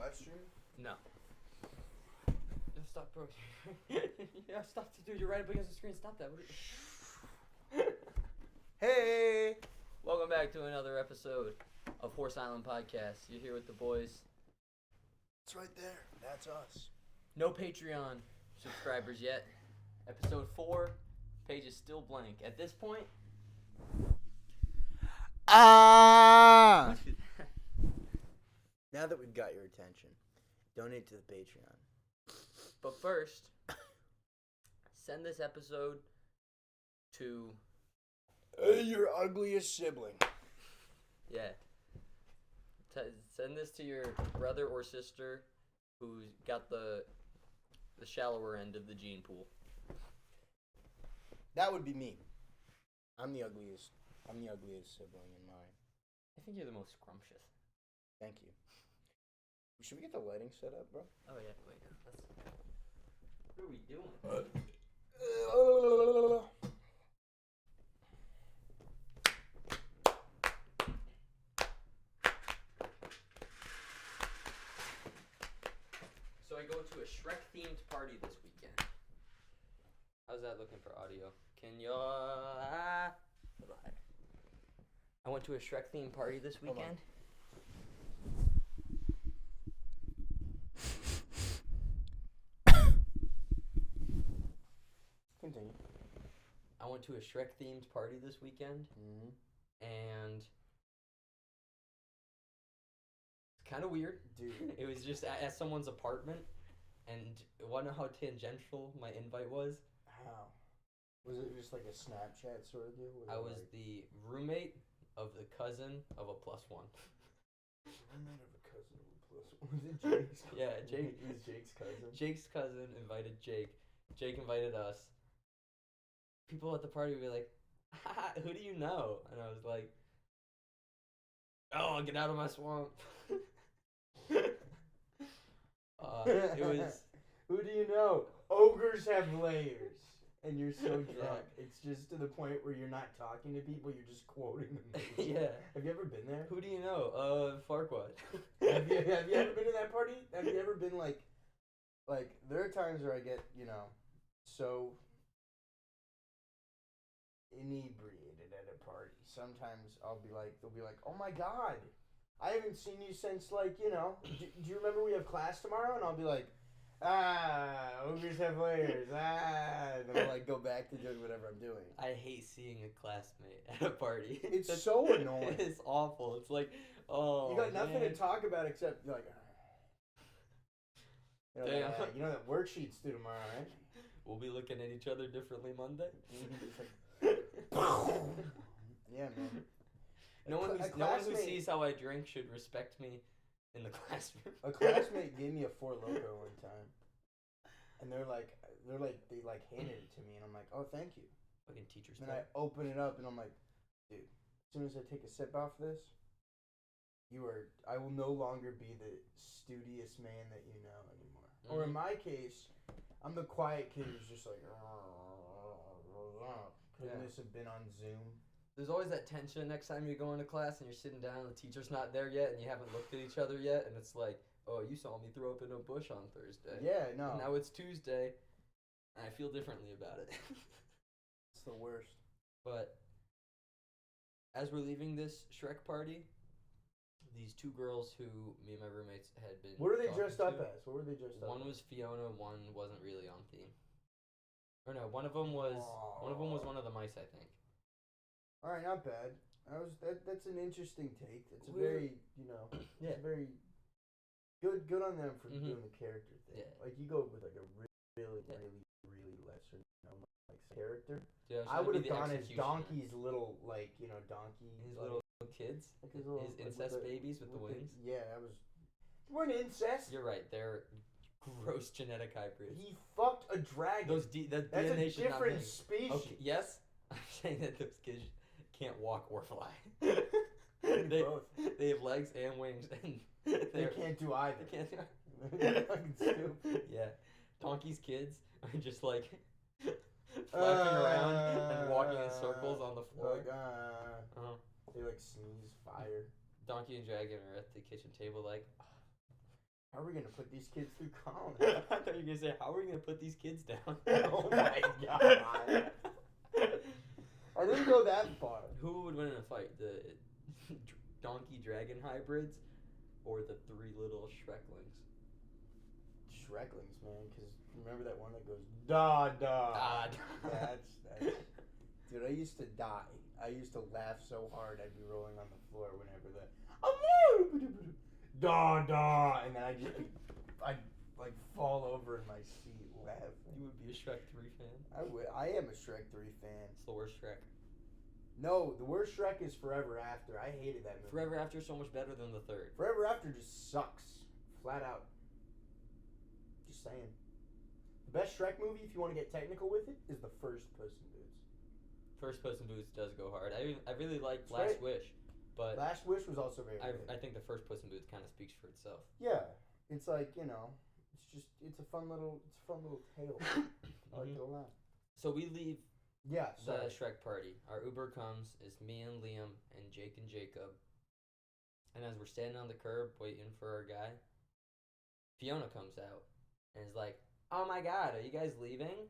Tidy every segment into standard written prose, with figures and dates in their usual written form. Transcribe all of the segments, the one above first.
live stream? No. Just stop, bro. Yeah, stop, dude. You're right up against the screen. Stop that. Hey! Welcome back to another episode of Horse Island Podcast. You're here with the boys. It's right there. That's us. No Patreon subscribers yet. Episode 4. Page is still blank. At this point... Ah! Now that we've got your attention, donate to the Patreon. But first, send this episode to... your ugliest sibling. Yeah. Send this to your brother or sister who's got the shallower end of the gene pool. That would be me. I'm the ugliest sibling in mine. I think you're the most scrumptious. Thank you. Should we get the lighting set up, bro? Oh yeah, wait. What are we doing? So I go to a Shrek-themed party this weekend. How's that looking for audio? Can you... I went to a Shrek-themed party this weekend. Continue. I went to a Shrek-themed party this weekend, and it's kind of weird. Dude. It was just at someone's apartment, and wanna know how tangential my invite was? How? Was it just like a Snapchat sort of deal? I was the roommate of the cousin of a +1. Roommate of a cousin of a +1. Was it Jake's? Yeah, Jake. It was Jake's cousin. Jake's cousin invited Jake. Jake invited us. People at the party would be like, who do you know? And I was like, oh, get out of my swamp. It was... Who do you know? Ogres have layers. And you're so drunk. It's just to the point where you're not talking to people, you're just quoting them. Yeah. Have you ever been there? Who do you know? Farquaad. have you ever been to that party? Have you ever been like, there are times where I get, so inebriated at a party. Sometimes they'll be like, oh my God, I haven't seen you since do you remember we have class tomorrow? And I'll be like, ogres have layers, and then I'll go back to doing whatever I'm doing. I hate seeing a classmate at a party. It's so annoying. It's awful. It's like, oh, you got nothing man. to talk about except you're like, Damn. you know that worksheet's due tomorrow, right? We'll be looking at each other differently Monday. Yeah, man. No one who sees how I drink should respect me in the classroom. A classmate gave me a Four Loko one time, and they handed it to me, and I'm like, oh, thank you. Fucking teacher's And then I open it up, and I'm like, dude, as soon as I take a sip off this, I will no longer be the studious man that you know anymore. Mm-hmm. Or in my case, I'm the quiet kid who's just like, couldn't this have been on Zoom? There's always that tension next time you go into class and you're sitting down and the teacher's not there yet and you haven't looked at each other yet, and it's like, oh, you saw me throw up in a bush on Thursday. Yeah, no. And now it's Tuesday, and I feel differently about it. It's the worst. But as we're leaving this Shrek party, these two girls who me and my roommates had been What are they dressed up to, as? What were they dressed up One as? was Fiona, one wasn't really on theme. Or no, one of them was one of the mice, I think. All right, not bad. That's an interesting take. It's very, yeah. It's very good on them for doing the character thing. Yeah. Like you go with like a really lesser known character. Yeah, I would have gone as Donkey's little donkey. His little kids, like his incest babies with the wings. Yeah, that was. They weren't incest. You're right. They're gross genetic hybrids. He fucked a dragon. That's DNA a different species. Okay, yes, I'm saying that those kids can't walk or fly. Both. They have legs and wings, and they can't do either. They can't. They're fucking stupid. Yeah, Donkey's kids are just like flapping around and walking in circles on the floor. They sneeze fire. Donkey and Dragon are at the kitchen table like, How are we gonna put these kids through college? I thought you were gonna say, how are we gonna put these kids down? Oh my god! I didn't go that far. Who would win in a fight, the donkey dragon hybrids, or the three little Shreklings? Shreklings, man, because remember that one that goes da da. That's. Dude, I used to die. I used to laugh so hard I'd be rolling on the floor whenever the da da, and then I'd like fall over in my seat laughing. You would be a Shrek 3 fan. I am a Shrek 3 fan. It's the worst Shrek. No, the worst Shrek is Forever After. I hated that movie. Forever After is so much better than the third. Forever After just sucks, flat out. Just saying. The best Shrek movie, if you want to get technical with it, is the first Puss in Boots. First Puss in Boots does go hard. I really like It's Last great. Wish, but Last Wish was also very good. I think the first Puss in Boots kind of speaks for itself. Yeah, it's like, it's a fun little tale. I like it a lot. So we leave Yeah, the sorry. Shrek party. Our Uber comes. It's me and Liam and Jake and Jacob. And as we're standing on the curb waiting for our guy, Fiona comes out and is like, "Oh my God, are you guys leaving?"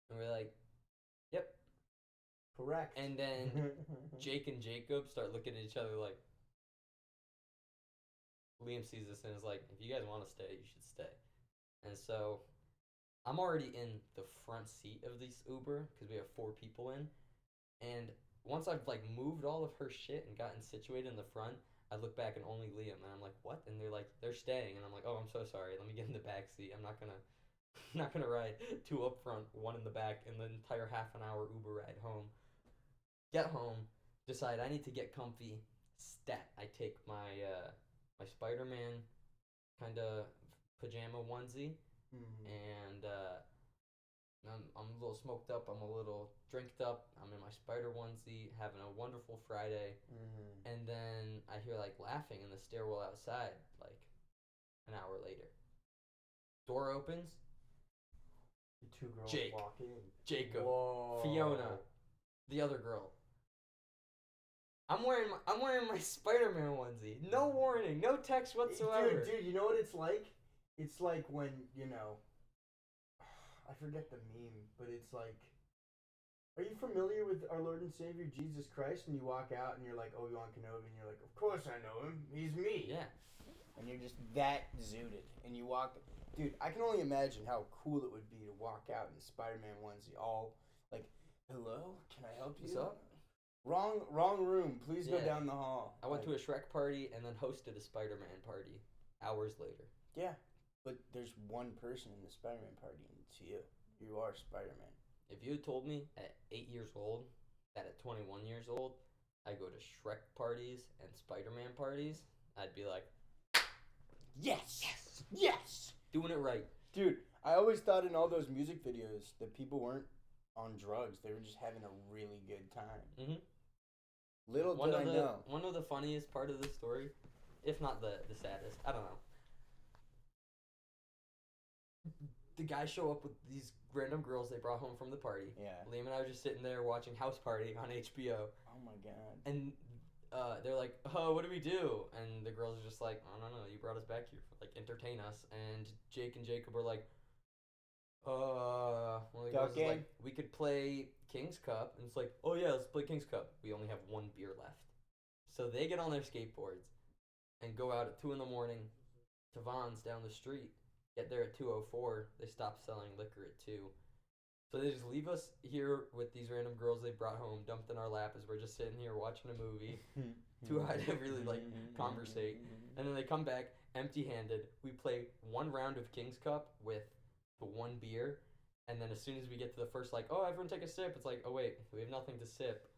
And we're like, "Yep." Correct. And then Jake and Jacob start looking at each other like. Liam sees this and is like, "If you guys want to stay, you should stay." And so I'm already in the front seat of this Uber because we have 4 people in. And once I've like moved all of her shit and gotten situated in the front, I look back and only Liam, and I'm like, "What?" And they're like, "They're staying." And I'm like, "Oh, I'm so sorry. Let me get in the back seat. I'm not gonna ride 2 up front, 1 in the back, and the entire half an hour Uber ride home." Get home, decide I need to get comfy. Stat. I take my my Spider-Man kind of pajama onesie, and I'm a little smoked up. I'm a little drinked up. I'm in my spider onesie, having a wonderful Friday, and then I hear like laughing in the stairwell outside. Like an hour later, door opens. The 2 girls Jake. walk in. Jacob, Whoa. Fiona, the other girl. I'm wearing my Spider-Man onesie. No warning, no text whatsoever. Dude, you know what it's like? It's like when, I forget the meme, but it's like, are you familiar with our Lord and Savior Jesus Christ? And you walk out and you're like Obi-Wan Kenobi, and you're like, of course I know him. He's me. Yeah. And you're just that zooted. And you walk, dude, I can only imagine how cool it would be to walk out in a Spider-Man onesie, all like, hello, can I help you? What's up? Wrong room. Please go Yeah. down the hall. I went to a Shrek party and then hosted a Spider-Man party hours later. Yeah, but there's one person in the Spider-Man party, and it's you. You are Spider-Man. If you had told me at 8 years old that at 21 years old I go to Shrek parties and Spider-Man parties, I'd be like, Yes! Yes! doing it right. Dude, I always thought in all those music videos that people weren't on drugs. They were just having a really good time. Mm-hmm. Little did I know. One of the funniest part of the story, if not the saddest, I don't know. The guys show up with these random girls they brought home from the party. Yeah. Liam and I were just sitting there watching House Party on HBO. Oh my god. And they're like, "Oh, what do we do?" And the girls are just like, "I don't know. You brought us back here for like entertain us." And Jake and Jacob were like, one of the girls is like, "We could play King's Cup." And it's like, "Oh yeah, let's play King's Cup." We only have 1 beer left. So they get on their skateboards and go out at 2 a.m. to Vaughn's down the street. Get there at 2:04. They stop selling liquor at 2. So they just leave us here with these random girls they brought home, dumped in our lap as we're just sitting here watching a movie, too high to really like conversate. And then they come back empty-handed. We play 1 round of King's Cup with the 1 beer, and then as soon as we get to the first, like, "Oh, everyone take a sip," it's like, "Oh wait, we have nothing to sip."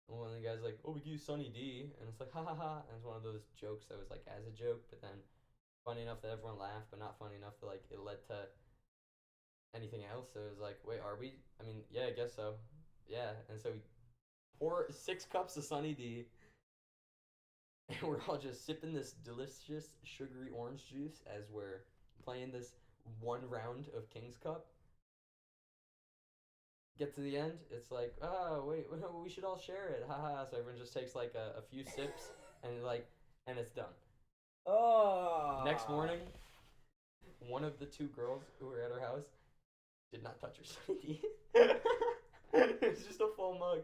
And one of the guys like, "Oh, we give you Sunny D," and it's like, "Ha ha ha," and it's one of those jokes that was like as a joke, but then funny enough that everyone laughed, but not funny enough that like it led to anything else. So it was like, wait, are we? I mean, yeah, I guess so. Yeah, and so we pour 6 cups of Sunny D, and we're all just sipping this delicious sugary orange juice as we're playing this 1 round of King's Cup. Get to the end, it's like, "Oh wait, we should all share it, haha." So everyone just takes like a few sips and it's done. Oh. Next morning, one of the two girls who were at our house did not touch her Sunny D. It was just a full mug.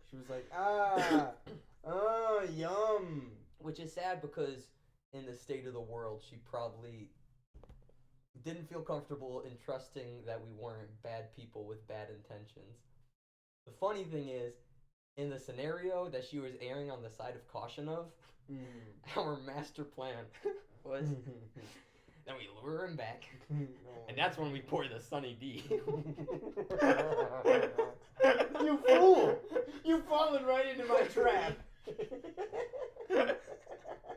She was like, yum. Which is sad because in the state of the world, she probably didn't feel comfortable in trusting that we weren't bad people with bad intentions. The funny thing is, in the scenario that she was erring on the side of caution of, our master plan was then we lure him back, and that's when we pour the Sunny D. You fool! You've fallen right into my trap.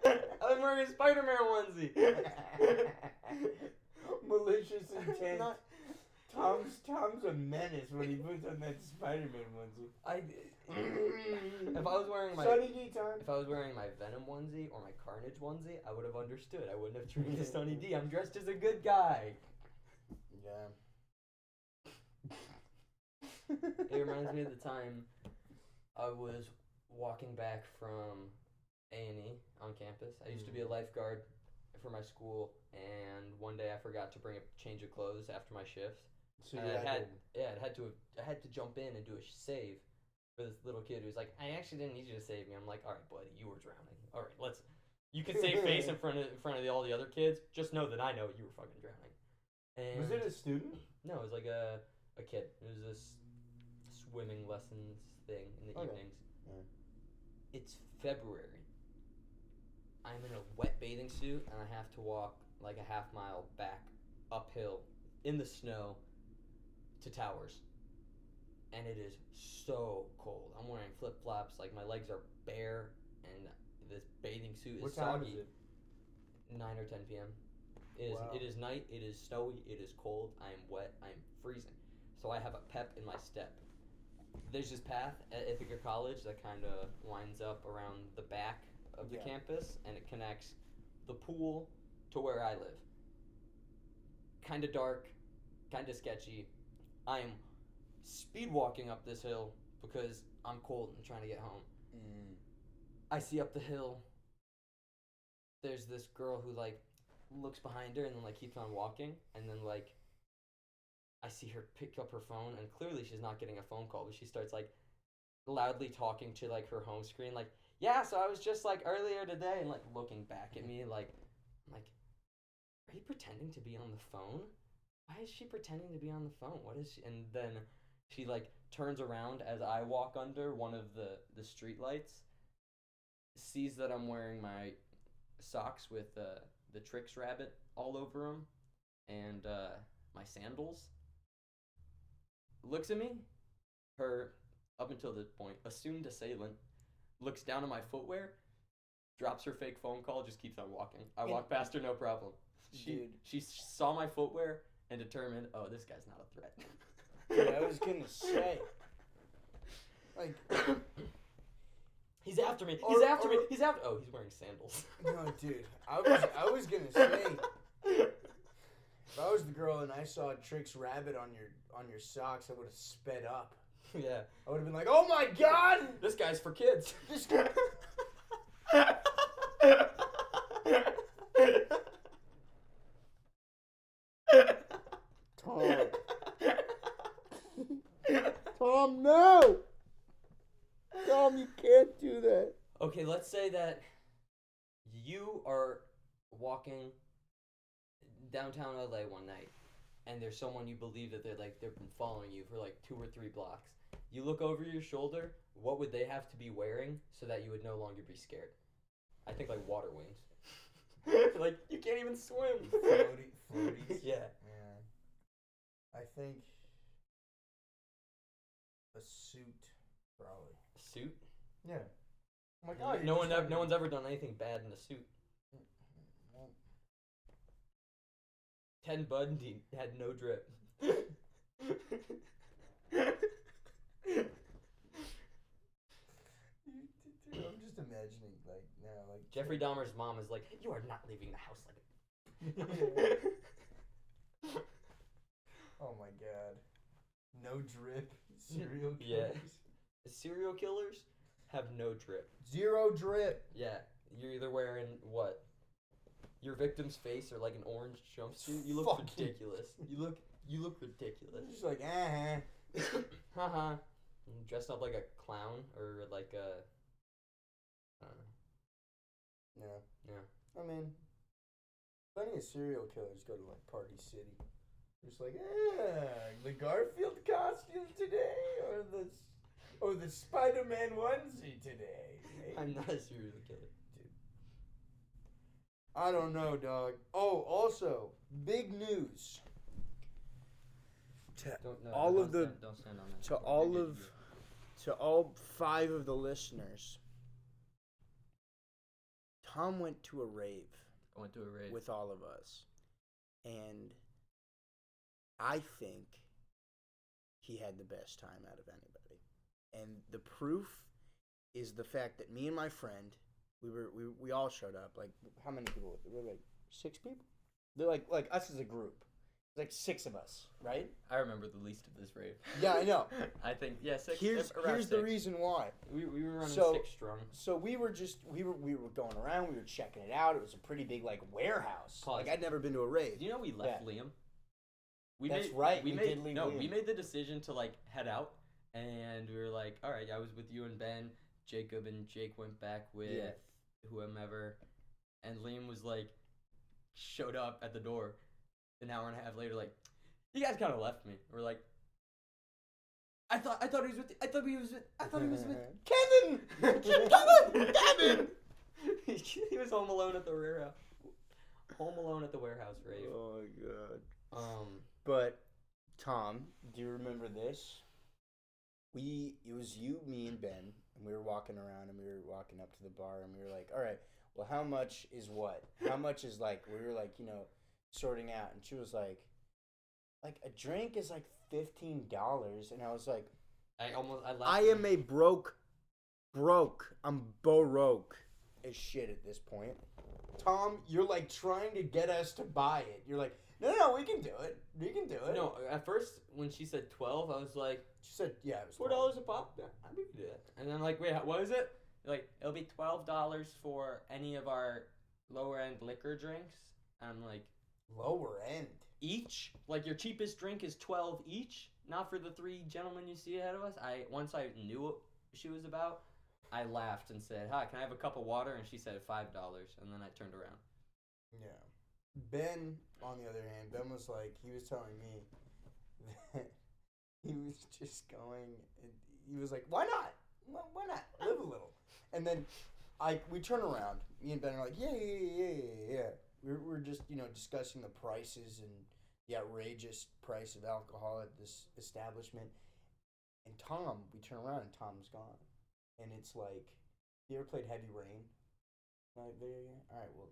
I was wearing a Spider-Man onesie. Malicious intent. Tom's a menace when he puts on that Spider-Man onesie. If I was wearing my Sunny D time. If I was wearing my Venom onesie or my Carnage onesie, I would have understood. I wouldn't have treated the Sunny D. I'm dressed as a good guy. Yeah. It reminds me of the time I was walking back from A&E on campus. I used to be a lifeguard for my school, and one day I forgot to bring a change of clothes after my shift. So I had to jump in and do a save for this little kid who's like, I actually didn't need you to save me. I'm like, all right, buddy, you were drowning. All right, you can save face in front of all the other kids. Just know that I know you were fucking drowning. And was it a student? No, it was like a kid. It was this swimming lessons thing in the evenings. Yeah. It's February. I'm in a wet bathing suit and I have to walk like a half mile back uphill in the snow to Towers. And it is so cold. I'm wearing flip-flops, like my legs are bare and this bathing suit is what time soggy. is it? 9 or 10 p.m. Wow. It is night, it is snowy, it is cold, I am wet, I am freezing. So I have a pep in my step. There's this path at Ithaca College that kind of winds up around the back of the campus, and it connects the pool to where I live. Kind of dark, kind of sketchy. I am speed walking up this hill because I'm cold and trying to get home. I see up the hill, there's this girl who like looks behind her and then like keeps on walking, and then like I see her pick up her phone, and clearly she's not getting a phone call, but she starts like loudly talking to like her home screen, like, yeah, so I was just like earlier today, and like looking back at me like, I'm like, are you pretending to be on the phone? Why is she pretending to be on the phone? What is she? And then she like turns around as I walk under one of the street lights, sees that I'm wearing my socks with the Trix rabbit all over them, and my sandals. Looks at me, her, up until this point, assumed assailant, looks down at my footwear, drops her fake phone call, just keeps on walking. I walk past her, no problem. She saw my footwear and determined, oh, this guy's not a threat. Yeah, I was gonna say. Like, he's after me. Oh, he's wearing sandals. No, dude. I was gonna say, if I was the girl and I saw a Trix rabbit on your socks, I would have sped up. Yeah. I would have been like, oh my god! This guy's for kids. This guy. Tom. Tom, no! Tom, you can't do that. Okay, let's say that you are walking downtown LA one night, and there's someone you believe that they've been following you for like 2 or 3 blocks. You look over your shoulder, what would they have to be wearing so that you would no longer be scared? I think like water wings. Like, you can't even swim. Floaties? Yeah. I think a suit, probably. A suit? Yeah. Oh my god. No one's ever done anything bad in a suit. Well, Ted Bundy had no drip. Dude, I'm just imagining, like, now, like... Jeffrey Dahmer's mom is like, you are not leaving the house like a... Oh my god. No drip. Serial killers. Yeah. Serial killers have no drip. 0 drip. Yeah. You're either wearing what? Your victim's face or like an orange jumpsuit. You look Fucking- ridiculous. You look ridiculous. Just like, Haha. Dressed up like a clown or like a. I don't know. Yeah. Yeah. I mean, plenty of serial killers go to like Party City. Just like, the Garfield costume today, or the Spider-Man onesie today. I'm not a serial killer. I don't know, dog. Oh, also, big news. To all 5 of the listeners, Tom went to a rave. I went to a rave with all of us, and I think he had the best time out of anybody. And the proof is the fact that me and my friend, we all showed up. Like, how many people? We were like 6 people. They're like us as a group. Like 6 of us, right? I remember the least of this rave. Yeah, I know. I think 6. Here's the reason why. We were running 6 strong. So we were going around. We were checking it out. It was a pretty big like warehouse. Pause. Like I'd never been to a rave. You know we left Liam. We did leave Liam. We made the decision to like head out, and we were like, all right, I was with you and Ben, Jacob, and Jake went back with whomever, and Liam was like, showed up at the door. An hour and a half later, like, you guys kind of left me. We're like, I thought he was with Kevin. Kevin. He was home alone at the warehouse. Home alone at the warehouse rave. Oh my god. But Tom, do you remember this? It was you, me, and Ben, and we were walking around, and we were walking up to the bar, and we were like, all right, well, how much is what? How much is like? We were like, sorting out, and she was like a drink is like $15, and I was like, I am a broke. I'm broke as shit at this point. Tom, you're like trying to get us to buy it. You're like, no, we can do it. We can do it. No, at first when she said 12, I was like, she said, yeah, it was $4 a pop. Yeah, I can do that. And then like, wait, what is it? Like, it'll be $12 for any of our lower end liquor drinks. I'm like, lower end each? Like your cheapest drink is 12 each? Not for the 3 gentlemen you see ahead of us? Once I knew what she was about, I laughed and said, hi, can I have a cup of water? And she said $5, and then I turned around. Yeah. Ben, on the other hand, Ben was like, he was telling me that he was just going, he was like, why not? Why not? Live a little. And then we turn around, me and Ben are like, yeah. We're just, discussing the prices and the outrageous price of alcohol at this establishment. And Tom, we turn around and Tom's gone. And it's like, you ever played Heavy Rain? Like video game? All right, well,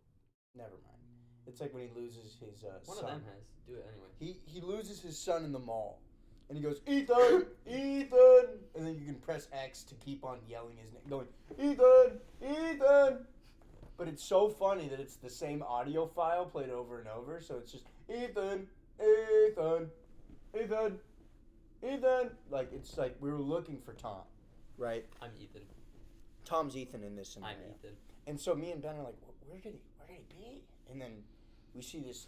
never mind. It's like when he loses his son. One of them has. Do it anyway. He loses his son in the mall. And he goes, Ethan! Ethan! And then you can press X to keep on yelling his name. Going, Ethan! Ethan! But it's so funny that it's the same audio file played over and over. So it's just, Ethan! Ethan! Ethan! Ethan! Like, it's like we were looking for Tom. Right? I'm Ethan. Tom's Ethan in this scenario. I'm Ethan. And so me and Ben are like, where did he be? And then we see this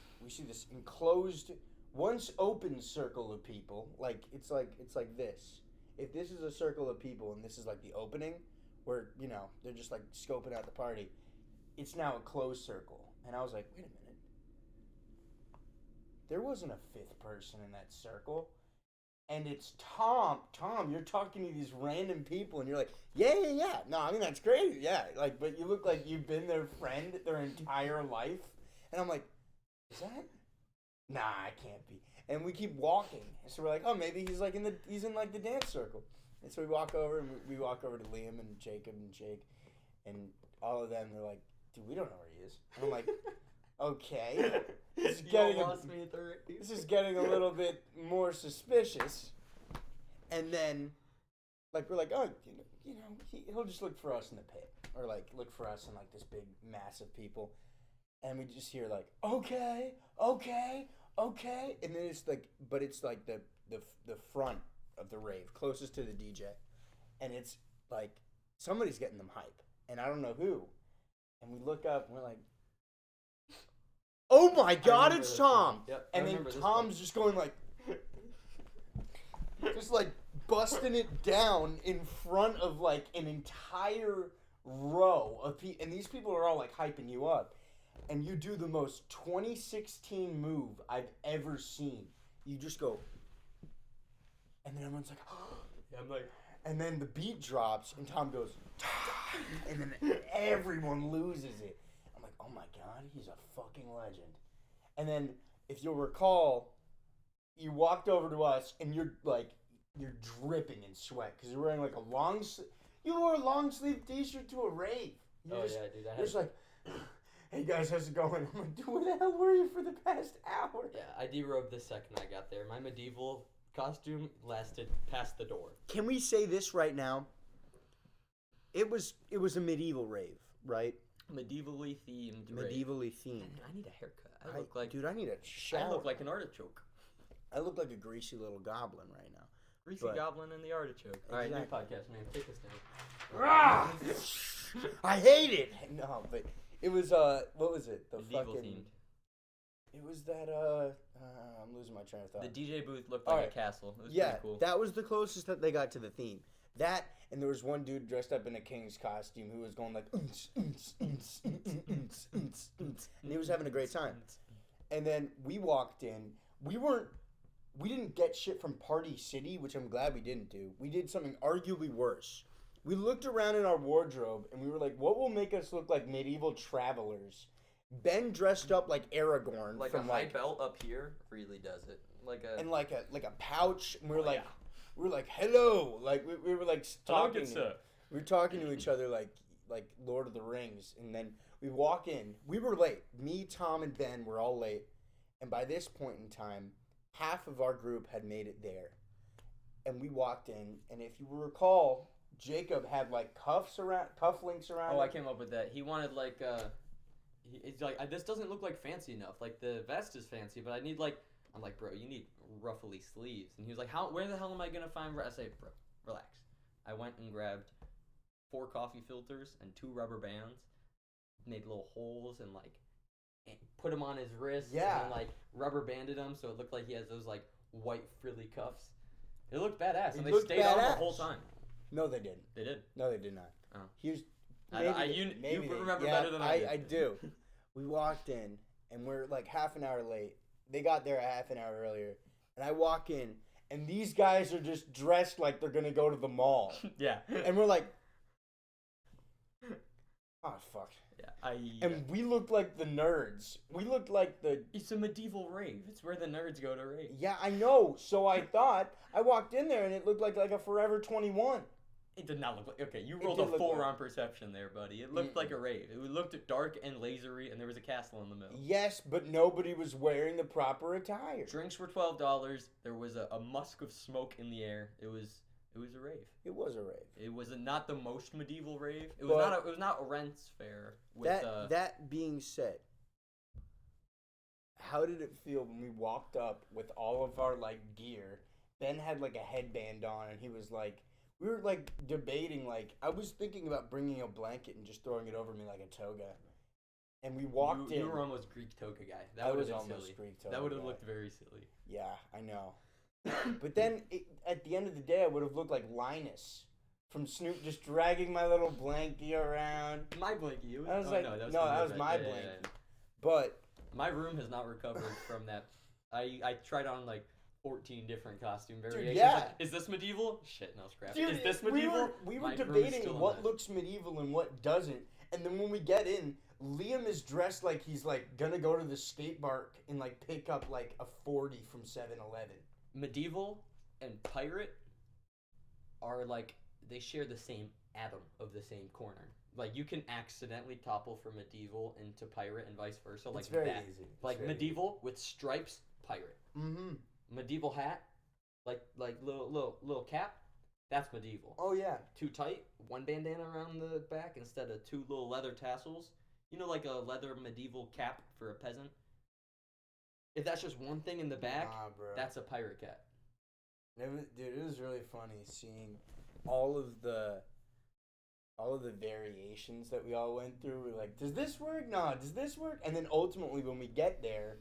enclosed, once open circle of people. Like it's like this. If this is a circle of people and this is like the opening, where they're just like scoping out the party, it's now a closed circle. And I was like, wait a minute. There wasn't a 5th person in that circle. And it's Tom. Tom, you're talking to these random people, and you're like, yeah. No, I mean, that's great. Yeah. Like, but you look like you've been their friend their entire life. And I'm like, is that? Nah, I can't be. And we keep walking. So we're like, oh, maybe he's in like the dance circle. And so we walk over, and we walk over to Liam and Jacob and Jake. And all of them, they're like, dude, we don't know where he is. And I'm like, okay. This is getting a little bit more suspicious. And then, like, we're like, oh, he'll just look for us in the pit. Or, like, look for us in, like, this big mass of people. And we just hear, like, okay. And then it's, like, but it's, like, the front of the rave, closest to the DJ. And it's, like, somebody's getting them hype. And I don't know who. And we look up and we're like, oh my God, remember it's this Tom. one. Yep, I And then remember this Tom's one. just going like, just like busting it down in front of like an entire row of people. And these people are all like hyping you up. And you do the most 2016 move I've ever seen. You just go, and then everyone's like, oh. Yeah, I'm like, And then the beat drops, and Tom goes, and then everyone loses it. I'm like, oh my God, he's a fucking legend. And then, if you'll recall, you walked over to us, and you're dripping in sweat because you're wearing like you wore a long sleeve t-shirt to a rave. oh yeah, dude. You're just like, hey guys, how's it going? I'm like, dude, where the hell were you for the past hour? Yeah, I derobed the second I got there. My medieval costume lasted past the door. Can we say this right now? It was a medieval rave, right? Medievally themed. rave. Medievally themed. I need a haircut. I look like dude, I need a shower. I look like an artichoke. I look like a greasy little goblin right now. Greasy But- goblin and the artichoke. All right, new Exactly. podcast, man. Take us down. Ah! I hate it. No, but it was what was it? The Medieval fucking. themed. It was that I'm losing my train of thought. The DJ booth looked All like right. a castle. It was Yeah, pretty cool. that was the closest that they got to the theme. That, and there was one dude dressed up in a king's costume who was going like, and he was having a great time. And then we walked in. We didn't get shit from Party City, which I'm glad we didn't do. We did something arguably worse. We looked around in our wardrobe and we were like, what will make us look like medieval travelers? Ben dressed up like Aragorn Like from a high belt up here really does it. Like a and like a pouch, and we were Oh, like, yeah. we were like, hello, like we were like talking. sir. We were talking to each other like Lord of the Rings, and then we walk in. We were late. Me, Tom, and Ben were all late, and by this point in time, half of our group had made it there, and we walked in. And if you recall, Jacob had like cufflinks around. Oh, I him. came up with that. He wanted like it's like this doesn't look like fancy enough. Like the vest is fancy, but I need like I'm like, bro, you need ruffly sleeves. And he was like, where the hell am I gonna find? I say, bro, relax. I went and grabbed 4 coffee filters and 2 rubber bands, made little holes and like put them on his wrists. Yeah. And like rubber banded them so it looked like he has those like white frilly cuffs. It looked badass, and they looked stayed on the badass. whole time. No, they didn't. They did. No, they did not. Oh. Here's You remember better than I did. I do. We walked in, and we're like half an hour late. They got there a half an hour earlier, and I walk in, and these guys are just dressed like they're gonna go to the mall, Yeah. and we're like, oh fuck. Yeah. And we looked like the nerds. We looked like the. It's a medieval rave. It's where the nerds go to rave. Yeah, I know. So I thought I walked in there, and it looked like a Forever 21. It did not look like. Okay, you It rolled did a look 4 like- on perception there, buddy. It looked like a rave. It looked dark and lasery, and there was a castle in the middle. Yes, but nobody was wearing the proper attire. Drinks were $12. There was a musk of smoke in the air. It was a rave. It was a rave. It was not the most medieval rave. It But- was not a rents fair. With, That being said, how did it feel when we walked up with all of our like gear? Ben had like a headband on, and he was like, we were like debating. Like I was thinking about bringing a blanket and just throwing it over me like a toga. And we walked in. You were almost Greek toga guy. That I would have was been almost silly. Greek toga That would have guy. looked very silly. Yeah, I know. But then at the end of the day, I would have looked like Linus from Snoop, just dragging my little blankie around. My blankie. It was, I was oh, like, no, that was, no, from that your was bed. my Yeah, yeah, blankie. yeah. But My room has not recovered from that. I tried on like 14 different costume variations. yeah. Is this medieval? Shit, no scrap. dude, Is this medieval? we My were room is debating still a what mess. looks medieval and what doesn't. And then when we get in, Liam is dressed like he's like gonna go to the skate park and like pick up like a 40 from 7-Eleven. Medieval and pirate are like they share the same atom of the same corner. Like you can accidentally topple from medieval into pirate and vice versa. Like It's very that. easy. It's Like very medieval with stripes, pirate. Mm-hmm. Medieval hat, like little cap. That's medieval. Oh yeah. Too tight, one bandana around the back instead of 2 little leather tassels. You know, like a leather medieval cap for a peasant. If that's just one thing in the back, Nah, bro. that's a pirate cap. Dude, it was really funny seeing all of the all of the variations that we all went through. We're like, does this work? No, does this work? And then ultimately, when we get there,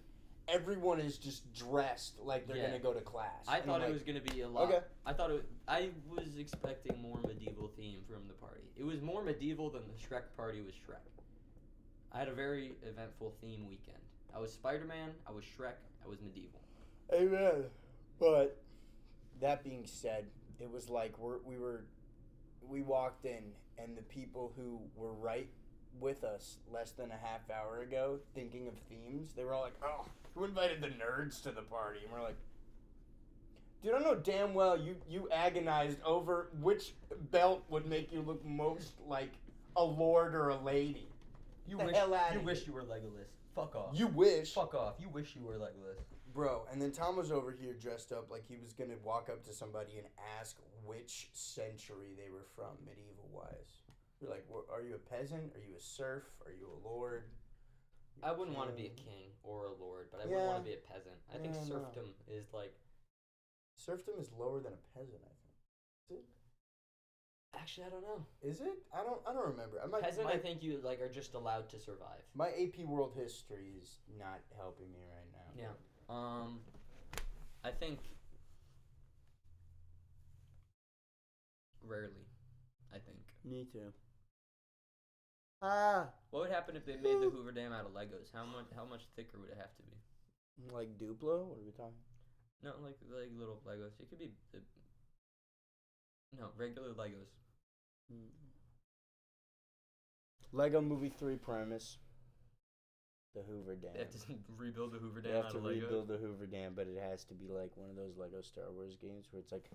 everyone is just dressed like they're gonna go to class. I thought it was gonna be a lot. Okay. I was expecting more medieval theme from the party. It was more medieval than the Shrek party was Shrek. I had a very eventful theme weekend. I was Spider-Man, I was Shrek, I was medieval. Amen. But that being said, it was like we walked in, and the people who were right with us less than a half hour ago, thinking of themes, they were all like, "Oh, who invited the nerds to the party?" And we're like, "Dude, I know damn well you agonized over which belt would make you look most like a lord or a lady." You wish you were Legolas. Fuck off. You wish. Fuck off. You wish you were Legolas. Bro, and then Tom was over here dressed up like he was going to walk up to somebody and ask which century they were from, medieval-wise. You're like, are you a peasant? Are you a serf? Are you a lord? I wouldn't want to be a king or a lord, but I wouldn't want to be a peasant. I think serfdom is like... Serfdom is lower than a peasant, I think. Is it? Actually, I don't know. Is it? I don't remember. Peasant, I think you like are just allowed to survive. My AP World History is not helping me right now. Yeah. I think rarely. I think. Me too. What would happen if they made the Hoover Dam out of Legos? How much thicker would it have to be? Like Duplo? What are we talking? No, like little Legos. It could be regular Legos. Lego Movie 3 premise. The Hoover Dam. They have to rebuild the Hoover Dam They have out to of Legos. rebuild the Hoover Dam, but it has to be like one of those Lego Star Wars games where it's like...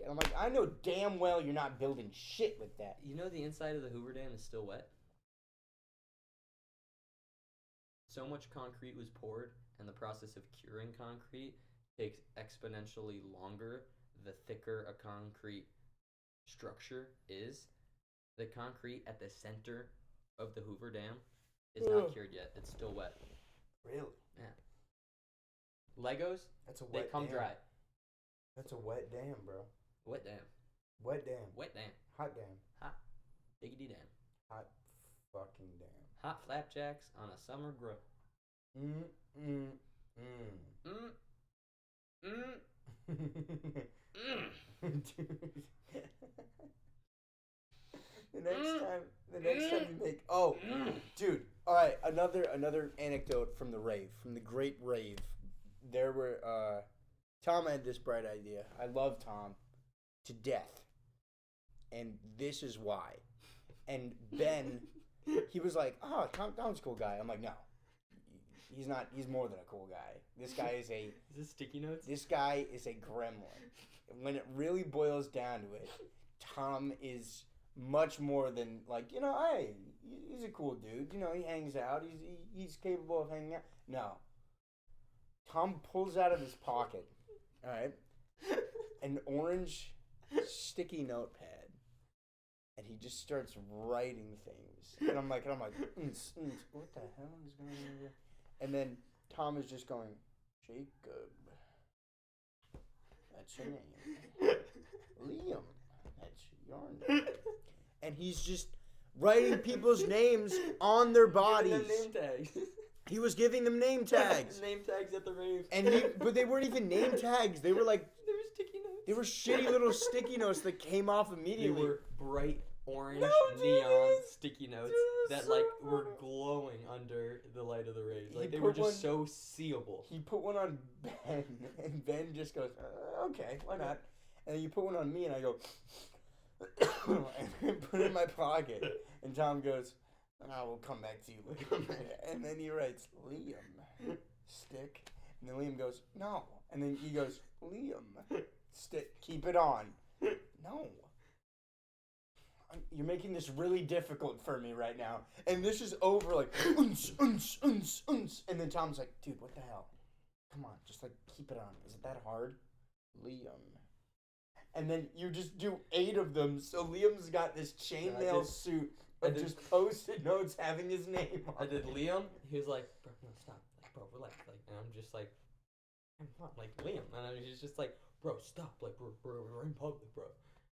I'm like, I know damn well you're not building shit with that. You know the inside of the Hoover Dam is still wet? So much concrete was poured, and the process of curing concrete takes exponentially longer the thicker a concrete structure is. The concrete at the center of the Hoover Dam is not cured yet. It's still wet. Really? Yeah. Legos, That's a wet they come dam. dry. That's a wet dam, bro. Wet dam. Wet dam. Wet dam. Hot dam. Hot. Diggity dam. Hot fucking dam. Hot flapjacks on a summer grill. The next time you make dude, all right, another anecdote from the rave, from the great rave. There were Tom had this bright idea. I love Tom to death, and this is why. And Ben, he was like, "Oh, Tom's a cool guy." I'm like, "No, he's not. He's more than a cool guy. This guy is a." Is this sticky notes? This guy is a gremlin. When it really boils down to it, Tom is much more than like, hey, he's a cool dude. He hangs out. He's capable of hanging out. No. Tom pulls out of his pocket, all right, an orange sticky notepad, and he just starts writing things. And I'm like, what the hell is going on here? And then Tom is just going, Jacob. That's your name. Liam. That's your name. And he's just writing people's names on their bodies. Name tags. He was giving them name tags. Name tags at the rave. But they weren't even name tags. They were like... They were sticky notes. They were shitty little sticky notes that came off immediately. They were bright orange neon sticky notes that were glowing under the light of the rays. Like they were just so seeable. He put one on Ben, and Ben just goes, "Okay, why not?" And then you put one on me, and I go, and put it in my pocket. And Tom goes, "We'll come back to you later." And then he writes, "Liam, stick." And then Liam goes, "No." And then he goes, "Liam, stick, keep it on." No. You're making this really difficult for me right now. And this is over like, uns. And then Tom's like, "Dude, what the hell? Come on, just keep it on. Is it that hard?" Liam. And then you just do 8 of them. So Liam's got this chainmail suit of just Post-it notes having his name on I did Liam. He was like, "Bro, no, stop. Bro, relax." And I'm just like, I'm not like Liam. And he's just like, "Bro, stop. We're in public, bro."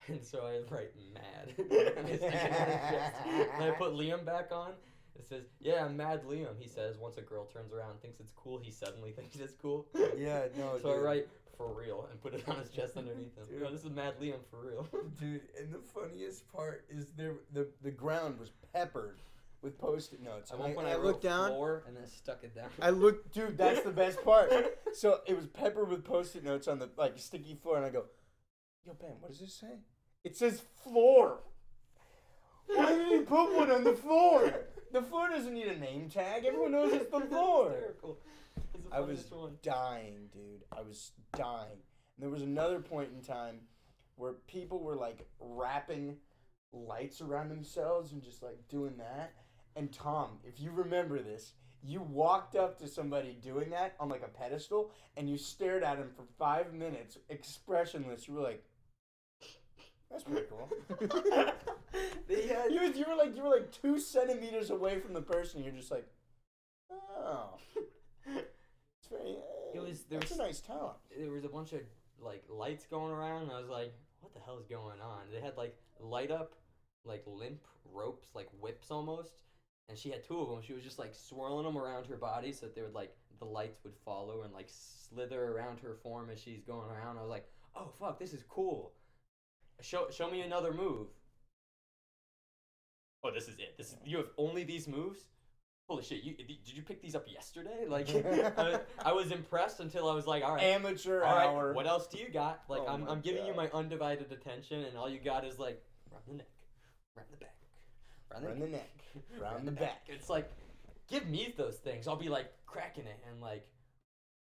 And so I write mad. And I stick it on his chest. And I put Liam back on. It says, yeah, I'm mad Liam. He says, once a girl turns around and thinks it's cool, he suddenly thinks it's cool. Yeah, no, So dude. I write, for real, and put it on his chest underneath him. Dude. No, this is mad Liam for real. Dude, and the funniest part is the ground was peppered with Post-it notes. At And one point I I wrote looked down. floor and then stuck it down. I looked, dude, that's the best part. So it was peppered with Post-it notes on the like sticky floor, and I go, yo, Ben, what does this say? It says floor. Why did he put one on the floor? The floor doesn't need a name tag. Everyone knows it's the floor. Hysterical. It's the I was funniest one. dying, dude. I was dying. And there was another point in time where people were like wrapping lights around themselves and just like doing that. And Tom, if you remember this, you walked up to somebody doing that on like a pedestal and you stared at him for 5 minutes, expressionless. You were like, that's pretty cool. You were like 2 centimeters away from the person. You're just like, oh, it's very. That's a nice talent. There was a bunch of like lights going around, and I was like, what the hell is going on? They had like light up, like limp ropes, like whips almost, and she had 2 of them. She was just like swirling them around her body so that they would like the lights would follow and like slither around her form as she's going around. I was like, oh fuck, this is cool. Show me another move. Oh, this is it. You have only these moves? Holy shit! Did you pick these up yesterday? Like, I was impressed until I was like, all right, amateur all right, hour. what else do you got? Like, Oh I'm giving you God. my undivided attention, and all you got is like, round the neck, round the back, Round the neck, round the back. It's like, give me those things. I'll be like cracking it and like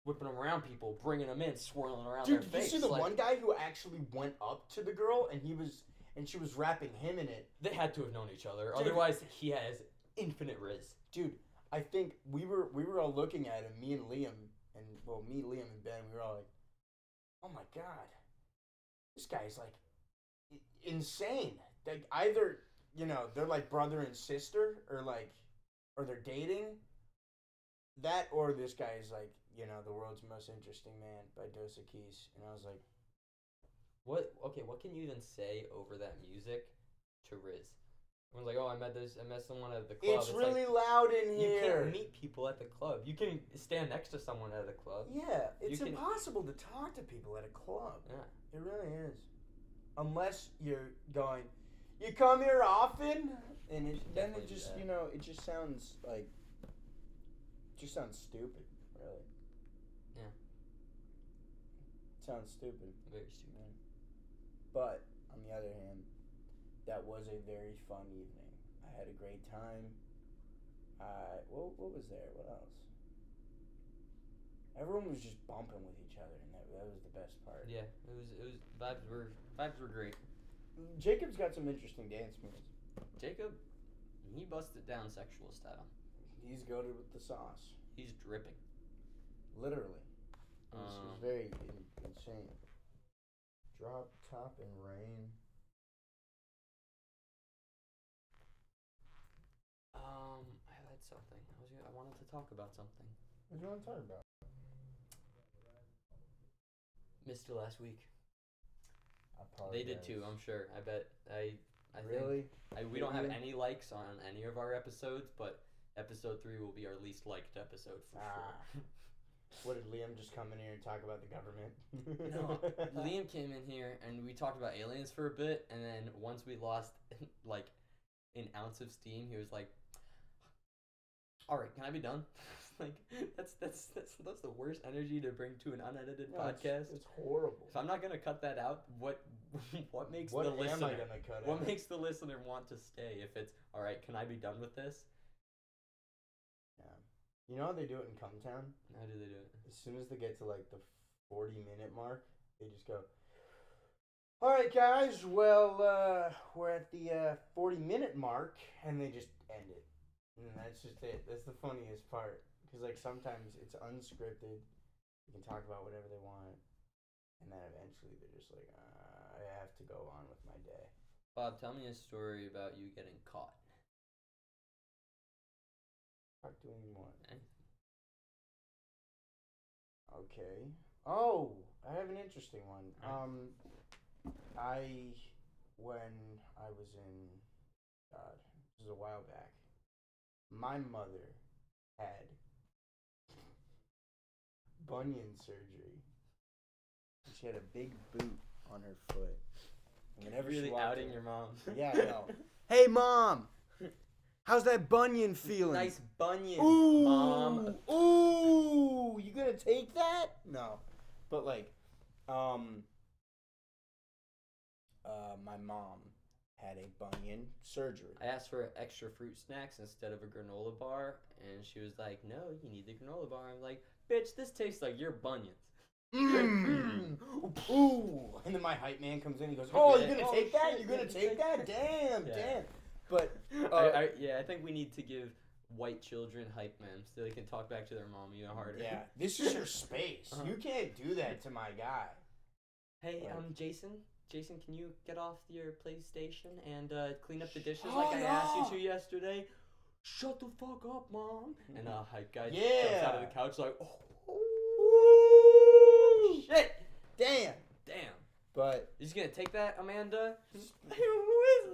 whipping them around people, bringing them in, swirling around Dude, their did face. you see the like, one guy who actually went up to the girl and she was wrapping him in it? They had to have known each other. Dude. Otherwise, he has infinite riz. Dude, I think we were all looking at him, me, Liam, and Ben. We were all like, "Oh my god, this guy's like insane." Like either they're like brother and sister, or they're dating. That or this guy is like the world's most interesting man by Dosa Keys, and I was like, What can you even say over that music to Riz? Everyone's like, oh, I met someone at the club. "It's really loud in You here." can't meet people at the club. You can stand next to someone at a club. Yeah, it's can- impossible to talk to people at a club. Yeah. It really is. Unless you're going, "You come here often?" And then it Definitely just, do that. it just sounds like, stupid, really. Yeah. It sounds stupid. Very stupid. But, on the other hand, that was a very fun evening. I had a great time. What was there? What else? Everyone was just bumping with each other, and that was the best part. Yeah, it was vibes were great. Jacob's got some interesting dance moves. Jacob, he busted down sexual style. He's goated with the sauce. He's dripping. Literally. It was very insane. Drop, top, and rain. I had something. I wanted to talk about something. What do you want to talk about? Missed it last week. I They did too, I'm sure. I bet. I Really? think we don't have any likes on any of our episodes, but episode 3 will be our least liked episode for sure. What, did Liam just come in here and talk about the government? No, Liam came in here and we talked about aliens for a bit, and then once we lost like an ounce of steam, he was like, "All right, can I be done?" Like that's the worst energy to bring to an unedited podcast. It's horrible. If I'm not gonna cut that out, what makes What the am listener I gonna cut what out? makes the listener want to stay? If it's all right, can I be done with this? Yeah. You know how they do it in Cumtown? How do they do it? As soon as they get to like the 40-minute mark, they just go, "All right, guys, well, we're at the 40-minute mark," and they just end it. And that's just it. That's the funniest part. Because, like, sometimes it's unscripted. You can talk about whatever they want. And then eventually they're just like, I have to go on with my day. Bob, tell me a story about you getting caught. Fuck doing what? Anything. Okay. Oh, I have an interesting one. Alright. I when I was in, God, this was a while back. My mother had bunion surgery. She had a big boot on her foot. And whenever she Really walked outing in- your mom. Yeah, I know. Hey, Mom! How's that bunion feeling? Nice bunion, Ooh, Mom. Ooh! You gonna take that? No. But, like, my mom had a bunion surgery. I asked for extra fruit snacks instead of a granola bar, and she was like, "No, you need the granola bar." I'm like, "Bitch, this tastes like your bunions." Ooh! And then my hype man comes in. He goes, "Oh, Yeah. you gonna Oh, take that? shit, You gonna yeah, take that? Damn, Yeah. damn." But I think we need to give white children hype men so they can talk back to their mom even harder. yeah, this is your space. Uh-huh. You can't do that to my guy. Hey, Like- Jason. Jason, can you get off your PlayStation and clean up the dishes Oh, like I asked no. you to yesterday? Shut the fuck up, Mom. And hype guy jumps Yeah. out of the couch like, oh, Ooh, shit. damn. Damn. But Is he gonna take that, Amanda? Who is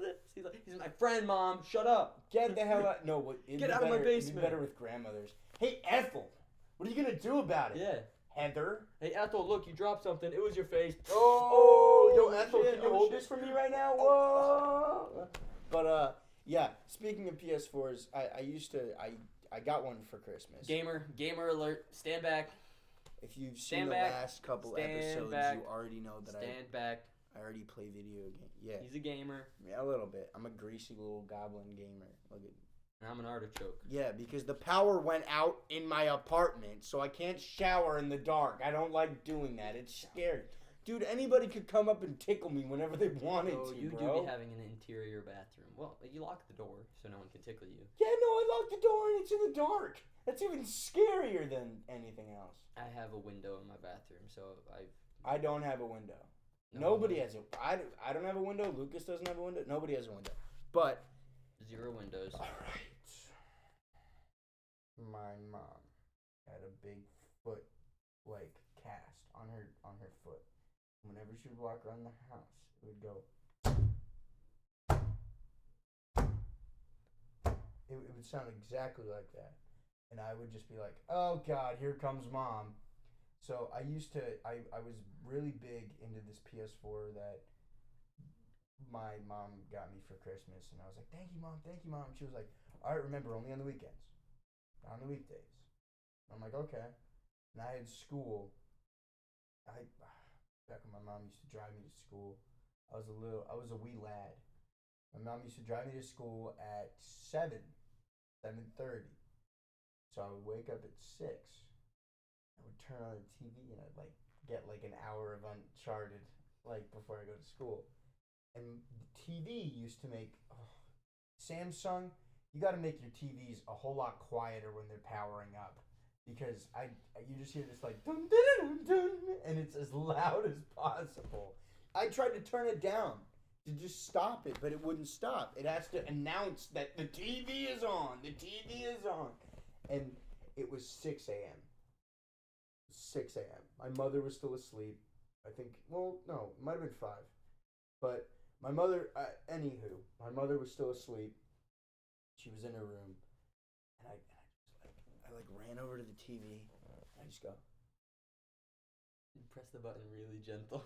this? He's like, he's my friend, Mom. Shut up. get the hell out. No, it'd Get be out of my better- it'd basement. be better with grandmothers. Hey, Ethel, what are you gonna do about it? Yeah. Heather. Hey, Ethel, look, you dropped something. It was your face. Oh, yo, Ethel, shit, can you oh, hold shit. this for me right now? Whoa. But yeah. Speaking of PS4s, I got one for Christmas. Gamer alert. Stand back. If you've seen Stand the back. last couple Stand episodes, back. you already know that Stand back. I already play video games. Yeah, He's a gamer. yeah, a little bit. I'm a greasy little goblin gamer. Look at. And I'm an artichoke. Yeah, because the power went out in my apartment, so I can't shower in the dark. I don't like doing that. It's scary. Dude, anybody could come up and tickle me whenever they wanted Oh, to, you bro. do be having an interior bathroom. Well, you lock the door so no one can tickle you. Yeah, no, I locked the door and it's in the dark. That's even scarier than anything else. I have a window in my bathroom, so I don't have a window. No. Nobody has a. I don't have a window. Lucas doesn't have a window. Nobody has a window. But 0 windows. all right. My mom had a big foot like cast on her foot. Whenever she would walk around the house, it would go. It would sound exactly like that, and I would just be like, "Oh God, here comes Mom." So I was really big into this PS4 that my mom got me for Christmas, and I was like, "Thank you, Mom, thank you, Mom." And she was like, "All right, remember, only on the weekends, not on the weekdays." I'm like, "Okay." And I had school. Back when my mom used to drive me to school, I was a wee lad. My mom used to drive me to school at 7:30. So I would wake up at 6. I would turn on the TV and I'd like get like an hour of Uncharted like before I go to school. And the TV used to make Samsung. You got to make your TVs a whole lot quieter when they're powering up, because you just hear this like dun, dun, dun, dun, and it's as loud as possible. I tried to turn it down to just stop it, but it wouldn't stop. It has to announce that the TV is on. The TV is on, and it was 6 a.m. 6 a.m. My mother was still asleep. I think. Well, no, it might have been 5, but my mother. Anywho, my mother was still asleep. She was in her room, and I ran over to the TV. And I just go, You press the button really gentle.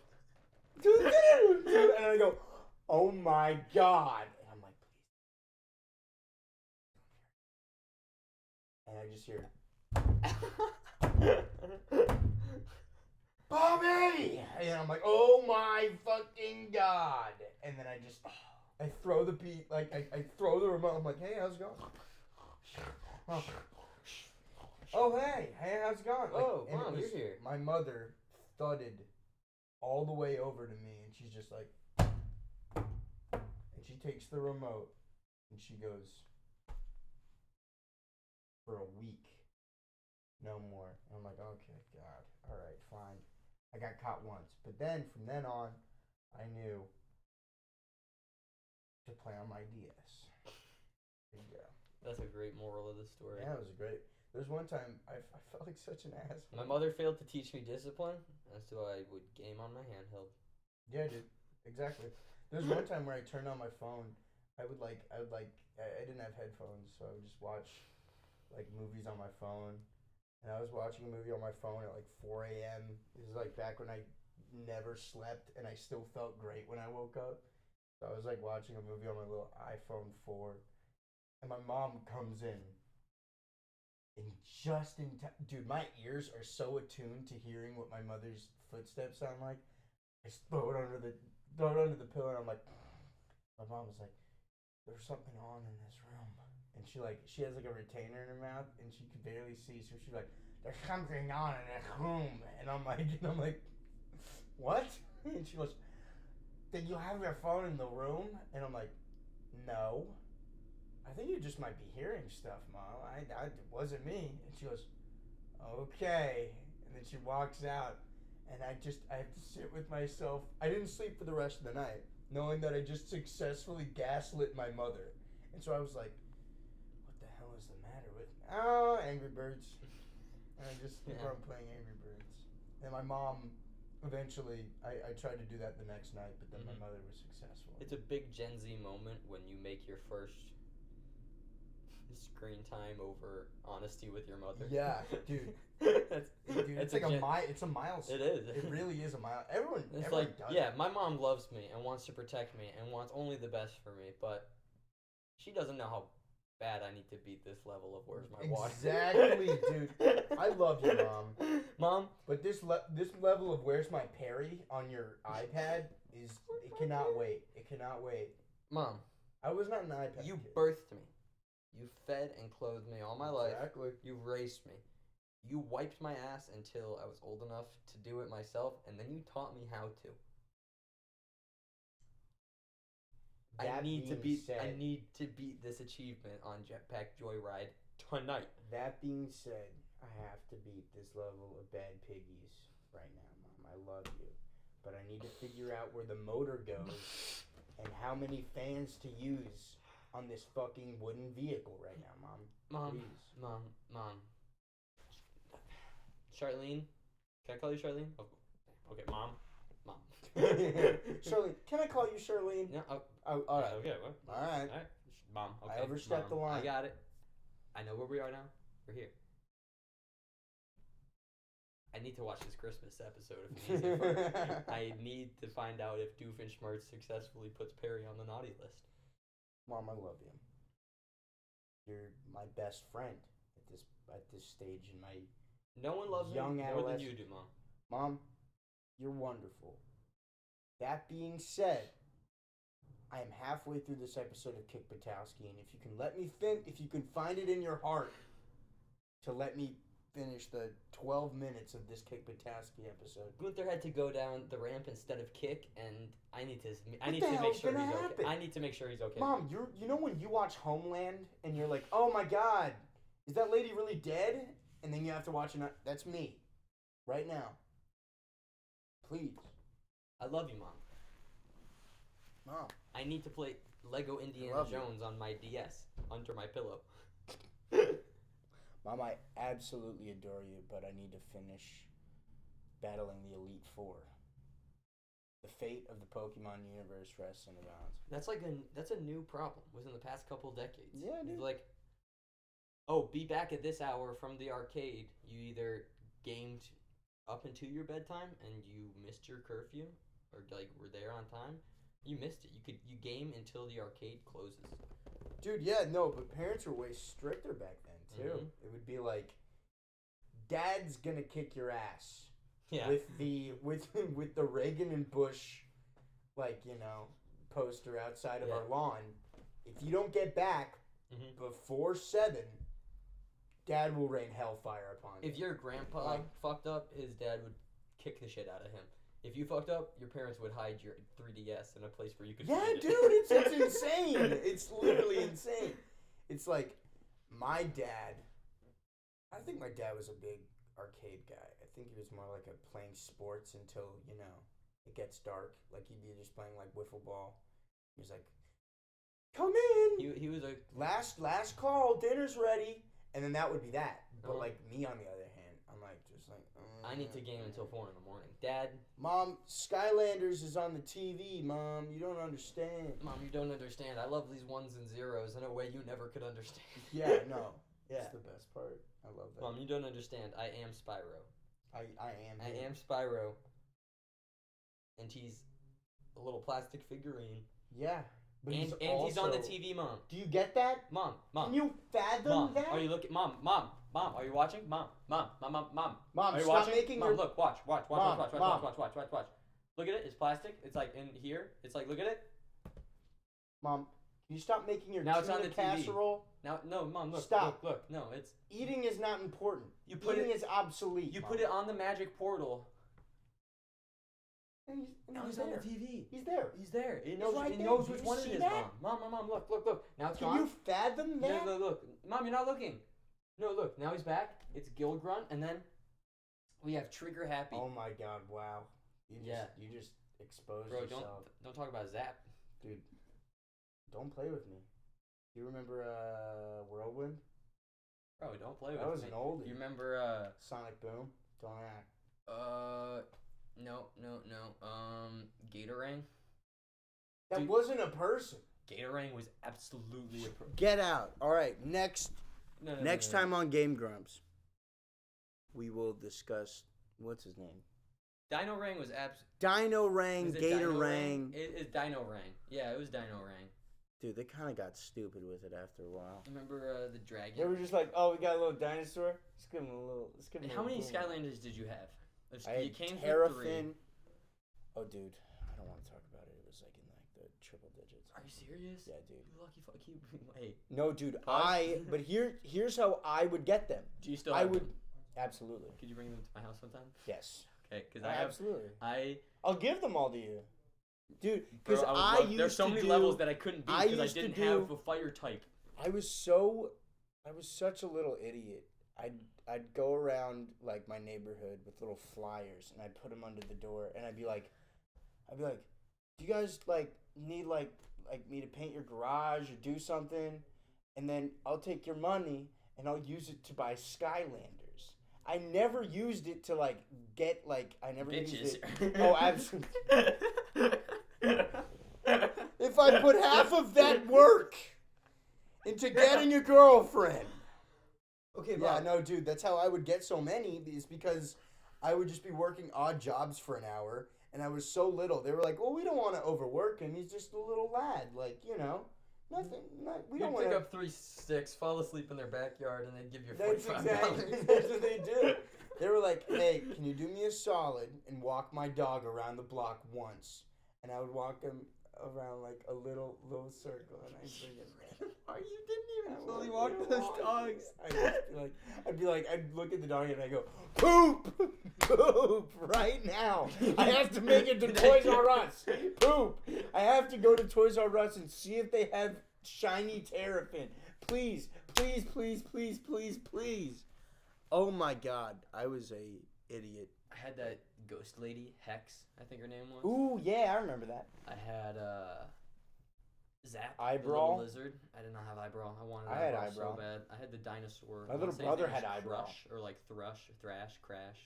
and I go, "Oh my God!" And I'm like, "Please." And I just hear, "Bobby!" And I'm like, "Oh my fucking God!" And then I throw the I throw the remote. I'm like, "Hey, how's it going?" Oh, hey, how's it going? Oh, and it Mom, was- you're here. My mother thudded all the way over to me, and she's just like, and she takes the remote, and she goes, "For a week, no more." And I'm like, "Okay, God, all right, fine." I got caught once, but then from then on, I knew to play on my DS. There you go. That's a great moral of the story. Yeah, it was great. There's one time I felt like such an asshole. My mother failed to teach me discipline, and so I would game on my handheld. Yeah, dude. Exactly. There was one time where I turned on my phone. I didn't have headphones, so I would just watch like movies on my phone. And I was watching a movie on my phone at like 4 a.m. This is like back when I never slept and I still felt great when I woke up. So I was like watching a movie on my little iPhone 4. And my mom comes in. And just in time. Dude, my ears are so attuned to hearing what my mother's footsteps sound like. I just throw it under the pillow and I'm like, my mom was like, there's something on in this room. And she has like a retainer in her mouth and she could barely see. So she's like, there's something on in this room. And I'm like, what? And she goes, did you have your phone in the room? And I'm like, no. I think you just might be hearing stuff, Mom. It wasn't me. And she goes, okay. And then she walks out. And I have to sit with myself. I didn't sleep for the rest of the night, knowing that I just successfully gaslit my mother. And so I was like, what the hell is the matter with me? Oh, Angry Birds. And I just keep on playing Angry Birds. And my mom, eventually, I tried to do that the next night, but then my mother was successful. It's a big Gen Z moment when you make your first screen time over honesty with your mother. Yeah, dude. It's like it's a milestone. It is. It really is a milestone. Everyone does yeah, it. my mom loves me and wants to protect me and wants only the best for me, but she doesn't know how bad I need to beat this level of where's my water. Exactly, dude. I love you, Mom. Mom. But this level of where's my Perry on your iPad it cannot wait. It cannot wait. Mom. I was not an iPad You kid. birthed me. You fed and clothed me all my life. Exactly. You raised me. You wiped my ass until I was old enough to do it myself, and then you taught me how to. I need to beat this achievement on Jetpack Joyride tonight. That being said, I have to beat this level of Bad Piggies right now, Mom. I love you. But I need to figure out where the motor goes and how many fans to use on this fucking wooden vehicle right now, Mom. Mom. Please. Mom. Charlene? Can I call you Charlene? Oh, okay, Mom. Charlene, can I call you Charlene? No. Oh, all right. Okay. Well, all right. Mom. Okay. I overstepped the line. I got it. I know where we are now. We're here. I need to watch this Christmas episode of Amazing Fun. I need to find out if Doofenshmirtz successfully puts Perry on the naughty list. Mom, I love you. You're my best friend at this stage in my no one loves young me more than you do, Mom. Mom, you're wonderful. That being said, I am halfway through this episode of Kick Patowski, and if you can if you can find it in your heart to let me finish the 12 minutes of this Kick Patowski episode. Gunther had to go down the ramp instead of kick, and I need to make sure he's okay. I need to make sure he's okay. Mom, you know when you watch Homeland and you're like, oh my God, is that lady really dead? And then you have to watch it. That's me, right now. Please. I love you, Mom. Mom. I need to play Lego Indiana Jones on my DS under my pillow. Mom, I absolutely adore you, but I need to finish battling the Elite Four. The fate of the Pokemon universe rests in the balance. That's a new problem within the past couple decades. Yeah, dude. It's like, oh, be back at this hour from the arcade. You either gamed up into your bedtime and you missed your curfew, or like were there on time. You missed it. You game until the arcade closes. Dude, yeah, no, but parents were way stricter back then too. Mm-hmm. It would be like, Dad's gonna kick your ass. Yeah. With the Reagan and Bush, poster outside of our lawn. If you don't get back before 7, Dad will rain hellfire upon you. If your grandpa fucked up, his dad would kick the shit out of him. If you fucked up, your parents would hide your 3DS in a place where you could. Yeah, find dude, it. it's insane. It's literally insane. It's like my dad. I think my dad was a big arcade guy. I think he was more like playing sports until it gets dark. Like he'd be just playing like wiffle ball. He was like, "Come in." He was a last call. Dinner's ready, and then that would be that. But like me, on the other hand, I'm like just like. I need to game until 4 in the morning. Dad. Mom, Skylanders is on the TV, Mom. You don't understand. Mom, you don't understand. I love these ones and zeros in a way you never could understand. Yeah, no. Yeah. That's the best part. I love that. Mom, you don't understand. I am Spyro. I I am Spyro. And he's a little plastic figurine. Yeah. But And he's on the TV, Mom. Do you get that? Mom. Can you fathom Mom, that? are you looking? Mom, are you watching? Mom. Mom, Are you stop watching? making Mom, your... look, watch. Mom. Look at it. It's plastic. It's like in here. It's like, look at it. Mom, can you stop making your Now it's on tuna the TV. casserole? Now, no, Mom, look. Stop. Look. No, it's... Eating is not important. You put Eating it- is obsolete. You Mom. put it on the magic portal. And Now he's he's on there. the TV. He's there. He's there. It He's knows, right it there. knows Do which you one it see is, that? Mom. Mom, look. Now it's Can on. you fathom that? Look. Mom, you're not looking. No, look. Now he's back. It's Gil Grunt, and then we have Trigger Happy. Oh my God! Wow. You just exposed Bro, yourself. don't talk about Zap. Dude, don't play with me. You remember Whirlwind? Bro, don't play with That was me. an oldie. You remember Sonic Boom? Don't act. no. Gatorang. That Dude. wasn't a person. Gatorang was absolutely a Get out. All right, next no, time on Game Grumps, we will discuss what's his name. Dino Rang was Dino Rang, Gator Rang. It's Dino Rang. Yeah, it was Dino Rang. Dude, they kind of got stupid with it after a while. Remember the dragon? They were just like, oh, we got a little dinosaur. Let's give him a little. How many Skylanders did you have? I You had came with Terrafin. 3. Oh, dude, I don't want to talk about it. It was like in like the triple digits. Are you serious? Yeah, dude. You lucky fuck. Wait. No, dude. Pause. But here's how I would get them. Do you still? I have would them? absolutely. Could you bring them to my house sometime? Yes. Okay, because I have. Absolutely. I'll give them all to you. Dude, because I used there's so many levels that I couldn't beat because I didn't have a fire type. I was such a little idiot. I'd go around like my neighborhood with little flyers and I'd put them under the door and I'd be like, do you guys like need like me to paint your garage or do something? And then I'll take your money and I'll use it to buy Skylanders. I never used it to like get like I never used Bitches. it. Oh, absolutely. If I put half of that work into getting a girlfriend. Okay, Yeah, no, dude, that's how I would get so many is because I would just be working odd jobs for an hour and I was so little. They were like, well, we don't want to overwork him. He's just a little lad. Like, we You don't want pick to. up 3 sticks, fall asleep in their backyard, and they'd give you That's $45. exactly that's what they do. They were like, hey, can you do me a solid and walk my dog around the block once? And I would walk him around like a little circle and I'd bring him back. You didn't even fully I walk wouldn't those walk. dogs. I'd look at the dog and I go, poop right now. I have to make it to Toys R Us. Poop. I have to go to Toys R Us and see if they have shiny Terrafin. Please. Oh my God, I was a idiot. I had that ghost lady, Hex, I think her name was. Ooh, yeah, I remember that. I had Zap, Eyebrow? the little lizard. I did not have eyebrow. I wanted I had eyebrow eyebrow. so bad. I had the dinosaur. My I little wanna say his brother name had was eyebrow. Crush, or like Thrash, Crash.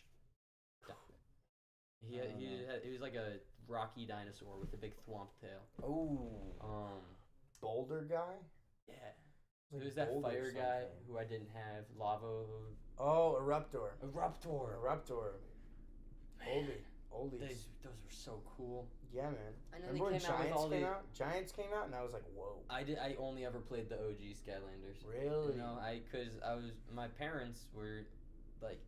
He was like a rocky dinosaur with a big thwomp tail. Ooh. Boulder guy? Yeah. It was that Boulder fire guy something. who I didn't have. Lava. Oh, Eruptor. Eruptor. Oldies. Those were so cool. Yeah, man. And then Remember they when came out with all Giants came out, and I was like, whoa. I only ever played the OG Skylanders. Really? My parents were like,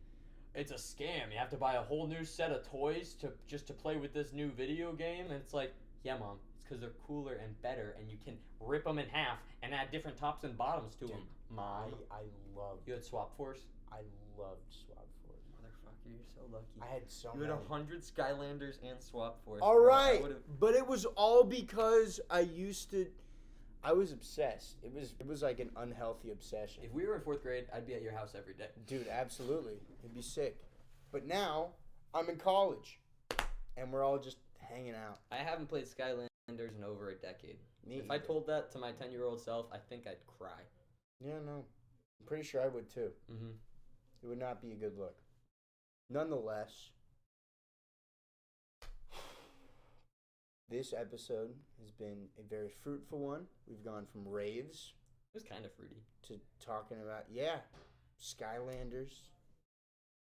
it's a scam. You have to buy a whole new set of toys to play with this new video game. And it's like, yeah, Mom, it's because they're cooler and better, and you can rip them in half and add different tops and bottoms to them. Mom, I loved. you had Swap Force. I loved Swap Force. Motherfucker, you're so lucky. I had so You many. had 100 Skylanders and Swap Force. All bro. right, I would've- but it was all because I was obsessed. It was like an unhealthy obsession. If we were in 4th grade, I'd be at your house every day. Dude, absolutely. It'd be sick. But now, I'm in college, and we're all just hanging out. I haven't played Skylanders in over a decade. Me If I either. told that to my 10-year-old self, I think I'd cry. Yeah, no. I'm pretty sure I would too. Mm-hmm. It would not be a good look. Nonetheless, this episode has been a very fruitful one. We've gone from raves It was kind of fruity. to talking about, Skylanders,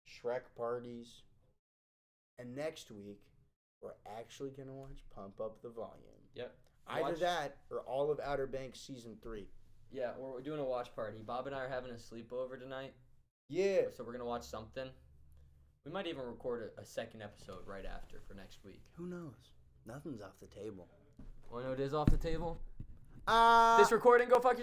Shrek parties. And next week, we're actually going to watch Pump Up the Volume. Yep. Either that or all of Outer Banks Season 3. Yeah, we're doing a watch party. Bob and I are having a sleepover tonight. Yeah. So we're going to watch something. We might even record a second episode right after for next week. Who knows? Nothing's off the table. Want to know what is off the table? Uh, This recording, go fuck yourself.